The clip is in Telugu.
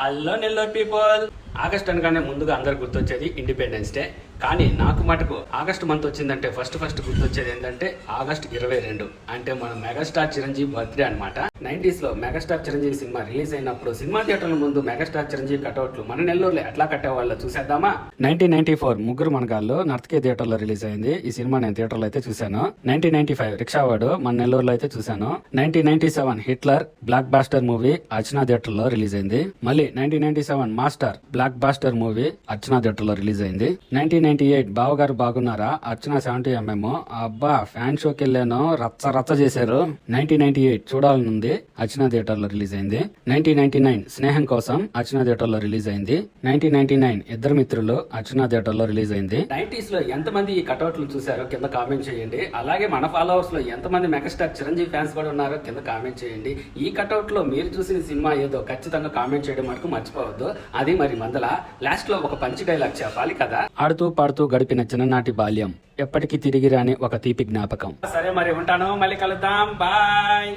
Hello Nellore people. ఆగస్ట్ అనగానే ముందుగా అందరు గుర్తొచ్చేది ఇండిపెండెన్స్ డే. కానీ నాకు మటుకు ఆగస్ట్ మంత్ వచ్చిందంటే ఫస్ట్ గుర్తొచ్చేది ఏంటంటే ఆగస్ట్ 22 అంటే మన మెగాస్టార్ చిరంజీవి బర్త్డే అనమాట. 90s లో మెగాస్టార్ చిరంజీవి సినిమా రిలీజ్ అయినప్పుడు సినిమా థియేటర్ల ముందు మెగాస్టార్ చిరంజీవి కటౌట్లు మన నెల్లూరులో ఎట్లా కట్టేవాళ్ళో చూసేద్దామా. 1994 ముగ్గురు మనగాళ్ళు నర్తకీ థియేటర్ లో రిలీజ్ అయింది. ఈ సినిమా నేను థియేటర్ లో అయితే చూశాను. 1995 రిక్షావాడు మన నెల్లూరులో అయితే చూశాను. 1997 హిట్లర్ బ్లాక్ బాస్టర్ మూవీ అర్చనా థియేటర్ లో రిలీజ్ అయింది. మళ్ళీ 1997 మాస్టర్ బ్లాక్ బాస్టర్ మూవీ అర్చనా థియేటర్ లో రిలీజ్ అయింది. 1998 బావగారు బాగున్నారా అర్చన 70mm. అబ్బా ఫ్యాన్ షోకి వెళ్ళాను, రచ్చ చేశారు. 1998 చూడాలనుంది అర్చన థియేటర్ లో రిలీజ్ అయింది. 1999 స్నేహం కోసం అర్చన థియేటర్ లో రిలీజ్ అయింది. 1999 ఇద్దరు మిత్రులు అర్చన థియేటర్ లో రిలీజ్ అయింది. 90s లో ఎంతమంది ఈ కటౌట్లు చూసారో కింద కామెంట్ చేయండి. అలాగే మన ఫాలోవర్స్ లో ఎంతమంది మెగాస్టార్ చిరంజీవి ఫ్యాన్స్ కూడా ఉన్నారో కింద కామెంట్ చేయండి. ఈ కటౌట్ లో మీరు చూసిన సినిమా ఏదో ఖచ్చితంగా కామెంట్ చేయడం మటుకు మర్చిపోవద్దు. అది మరి మందల లాస్ట్ లో ఒక పంచి డైలాగ్ చెప్పాలి కదా. ఆడుతూ పాడుతూ గడిపిన చిన్ననాటి బాల్యం ఎప్పటికీ తిరిగి రాని ఒక తీపి జ్ఞాపకం. సరే మరి ఉంటాను, మళ్ళీ కలుద్దాం, బాయ్.